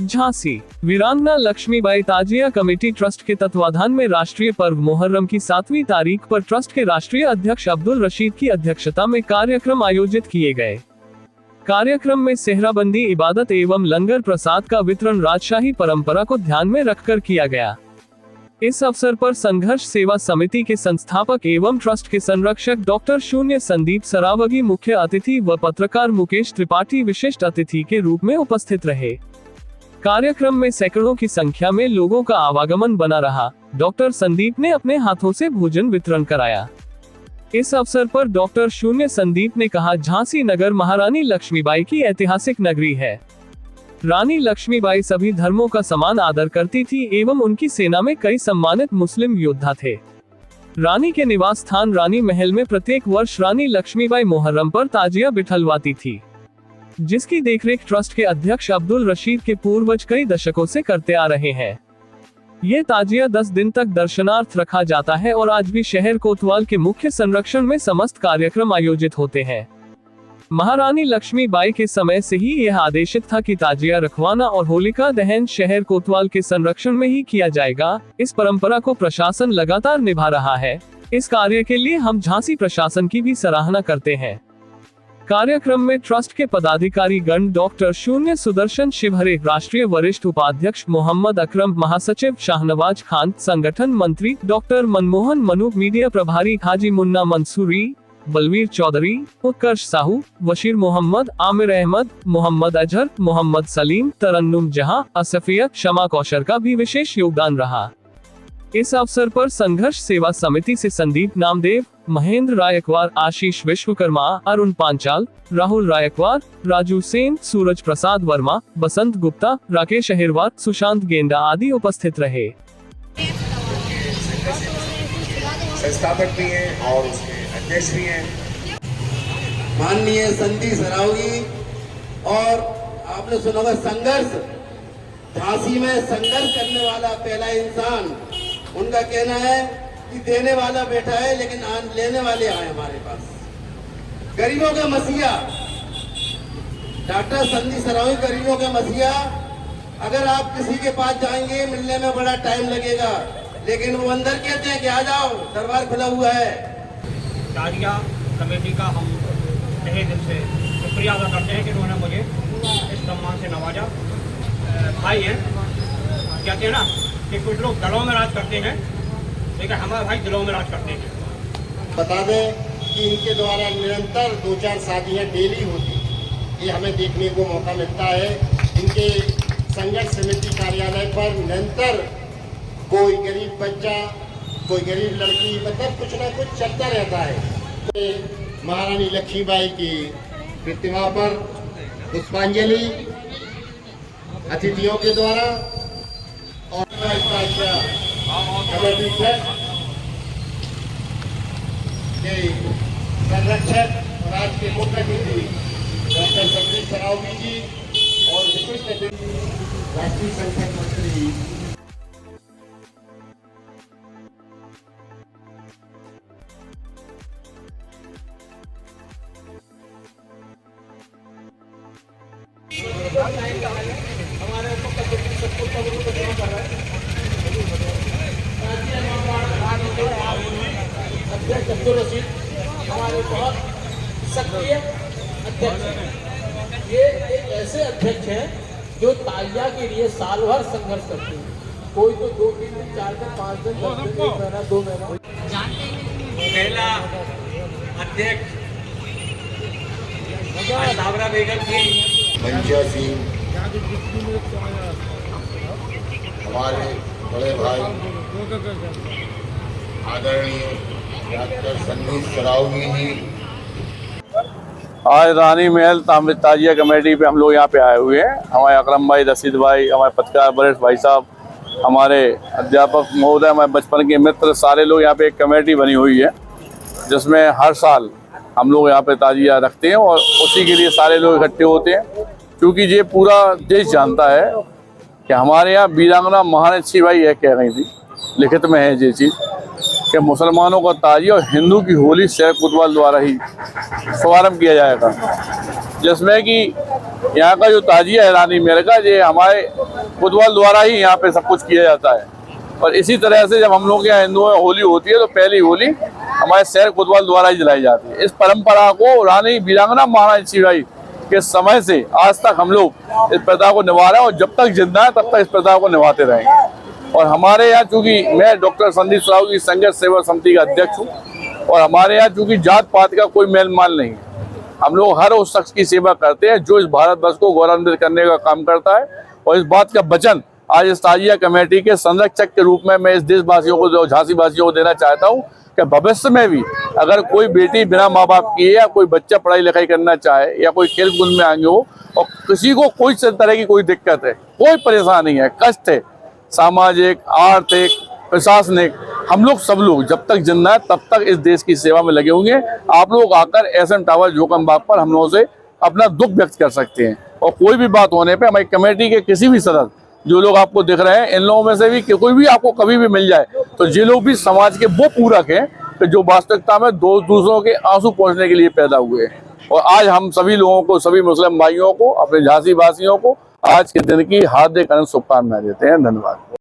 झांसी वीरांगना लक्ष्मीबाई ताजिया committee trust के तत्वाधान में राष्ट्रीय पर्व मुहर्रम की 7वीं तारीख पर ट्रस्ट के राष्ट्रीय अध्यक्ष अब्दुल रशीद की अध्यक्षता में कार्यक्रम आयोजित किए गए। कार्यक्रम में सेहराबंदी, इबादत एवं लंगर प्रसाद का वितरण राजशाही परंपरा को ध्यान में रखकर किया गया। इस अवसर पर संघर्ष सेवा समिति के संस्थापक एवं ट्रस्ट के संरक्षक डॉक्टर शून्य संदीप सरावगी मुख्य अतिथि व पत्रकार मुकेश त्रिपाठी विशिष्ट अतिथि के रूप में उपस्थित रहे। कार्यक्रम में सैकड़ों की संख्या में लोगों का आवागमन बना रहा। डॉक्टर संदीप ने अपने हाथों से भोजन वितरण कराया। इस अवसर पर डॉक्टर शून्य संदीप ने कहा, झांसी नगर महारानी लक्ष्मीबाई की ऐतिहासिक नगरी है। रानी लक्ष्मीबाई सभी धर्मों का समान आदर करती थी एवं उनकी सेना में कई सम्मानित मुस्लिम योद्धा थे। रानी के निवास स्थान रानी महल में प्रत्येक वर्ष रानी लक्ष्मीबाई मुहर्रम पर ताजिया बिठलवाती थी, जिसकी देखरेख ट्रस्ट के अध्यक्ष अब्दुल रशीद के पूर्वज कई दशकों से करते आ रहे हैं। ये ताजिया 10 दिन तक दर्शनार्थ रखा जाता है और आज भी शहर कोतवाल के मुख्य संरक्षण में समस्त कार्यक्रम आयोजित होते हैं। महारानी लक्ष्मीबाई के समय से ही यह आदेशित था कि ताजिया रखवाना और होलिका दहन शहर कोतवाल के संरक्षण में ही किया जाएगा। इस परंपरा को प्रशासन लगातार निभा रहा है। इस कार्य के लिए हम झांसी प्रशासन की भी सराहना करते हैं। कार्यक्रम में ट्रस्ट के पदाधिकारी गण डॉक्टर शून्य सुदर्शन शिवहरे, राष्ट्रीय वरिष्ठ उपाध्यक्ष मोहम्मद अकरम, महासचिव शाहनवाज खान, संगठन मंत्री डॉक्टर मनमोहन मनु, मीडिया प्रभारी हाजी मुन्ना मंसूरी, बलवीर चौधरी, उत्कर्ष साहू, वशीर मोहम्मद, आमिर अहमद, मोहम्मद अजहर, मोहम्मद सलीम, तरन्नुम जहां, असफियत, शमा कौशर का भी विशेष योगदान रहा। इस अवसर पर संघर्ष सेवा समिति से संदीप नामदेव, महेंद्र रायकवार, आशीष विश्वकर्मा, अरुण पांचाल, राहुल रायकवार, राजू सेन, सूरज प्रसाद वर्मा, बसंत गुप्ता, राकेश अहिरवार, सुशांत गेंडा आदि उपस्थित रहे। संस्थापक भी हैं और उसके अध्यक्ष भी हैं माननीय संदीप सरावगी। और आपने सुना होगा संघर्ष, झांसी में संघर्ष करने वाला पहला इंसान। उनका कहना है कि देने वाला बैठा है लेकिन लेने वाले आए हमारे पास। गरीबों के मसीहा डॉक्टर संदीप सरावगी, गरीबों के मसीहा। अगर आप किसी के पास जाएंगे मिलने में बड़ा टाइम लगेगा, लेकिन वो अंदर कहते हैं कि आ जाओ, दरबार खुला हुआ है। ताजिया कमेटी का हम तहे दिल से शुक्रिया अदा करते हैं कि उन्होंने मुझे इस सम्मान से नवाजा। भाई हैं, कहते हैं ना कि कुछ लोग दलों में राज करते हैं, लेकिन हमारे भाई दिलों में राज करते हैं। बता दें कि इनके द्वारा निरंतर 2-4 शादियाँ डेली होती, ये हमें देखने को मौका मिलता है। इनके संघर्ष समिति कार्यालय पर निरंतर कोई गरीब बच्चा, कोई गरीब लड़की, मतलब कुछ ना कुछ चलता रहता है। महारानी लक्ष्मीबाई की प्रतिमा पर पुष्पांजलि अतिथियों के द्वारा और कमेटी के संरक्षक और आज के मुख्य अतिथि डॉक्टर संदीप सरावगी जी और विशिष्ट अतिथि राष्ट्रीय संगठन मंत्री हमारे अध्यक्ष अब्दुल रशीद हमारे बहुत सक्रिय अध्यक्ष हैं। ये एक ऐसे अध्यक्ष हैं जो ताजिया के लिए साल भर संघर्ष करते हैं। कोई तो 2-3 दिन, 4 दिन, 5 दिन, 10 दिन, 1 महीना, 2 महीना। पहला अध्यक्ष सावरा बेगम थी, मंचा सिंह, हमारे बड़े भाई आदरणीय डॉक्टर संदीप सरावगी जी। आज रानी महल ताजिया कमेटी पे हम लोग यहाँ पे आए हुए हैं। हमारे अकरम भाई, रशीद भाई, हमारे पत्रकार वरिष्ठ भाई साहब, हमारे अध्यापक महोदय, हमारे बचपन के मित्र, सारे लोग यहाँ पे एक कमेटी बनी हुई है जिसमें हर साल हम लोग यहाँ पे ताजिया रखते हैं और उसी के लिए सारे लोग इकट्ठे होते हैं। क्योंकि ये पूरा देश जानता है कि हमारे यहाँ वीरांगना महारानी लक्ष्मीबाई यह कह रही थी, लिखित में है ये चीज़, कि मुसलमानों का ताजिया और हिंदू की होली शहर कोतवाल द्वारा ही शुभारम्भ किया जाएगा, जिसमें कि यहाँ का जो ताजिया है रानी मेहर का, ये हमारे कोतवाल द्वारा ही यहाँ पे सब कुछ किया जाता है। और इसी तरह से जब हम लोग के यहाँ हिंदुओं में होली होती है तो पहली होली हमारे शहर कोतवाल द्वारा ही जलाई जाती है। इस परंपरा को रानी वीरांगना महारानी लक्ष्मीबाई के समय से आज तक हम लोग इस प्रथा को निभा रहे हैं और जब तक जिंदा है तब तक इस प्रथा को निभाते रहेंगे। और हमारे यहाँ चूंकि मैं डॉक्टर संदीप सरावगी संघर्ष सेवा समिति का अध्यक्ष हूँ और हमारे यहाँ चूंकि जात पात का कोई मेल माल नहीं है, हम लोग हर उस शख्स की सेवा करते हैं जो इस भारत वर्ष को गौरवान्वित करने का काम करता है। और इस बात का वचन आज इस ताजिया कमेटी के संरक्षक के रूप में मैं इस देशवासियों को, झांसी वासियों को देना चाहता हूँ कि भविष्य में भी अगर कोई बेटी बिना माँ बाप की या कोई बच्चा पढ़ाई लिखाई करना चाहे या कोई खेल कूद में आगे हो और किसी को कोई तरह की कोई दिक्कत है, कोई परेशानी है, कष्ट है, सामाजिक, आर्थिक, प्रशासनिक, हम लोग सब लोग जब तक जिंदा है तब तक इस देश की सेवा में लगे होंगे। आप लोग आकर एसएम टावर जोकम बाग पर हम लोगों से अपना दुख व्यक्त कर सकते हैं और कोई भी बात होने पे हमारी कमेटी के किसी भी सदस्य जो लोग आपको दिख रहे हैं, इन लोगों में से भी कोई भी आपको कभी भी मिल जाए तो ये लोग भी समाज के वो पूरक हैं कि जो वास्तविकता में दूसरों के आंसू पहुंचने के लिए पैदा हुए हैं। और आज हम सभी लोगों को, सभी मुस्लिम भाइयों को, अपने झांसी वासियों को आज के दिन की हार्दिक शुभकामनाएं देते हैं। धन्यवाद।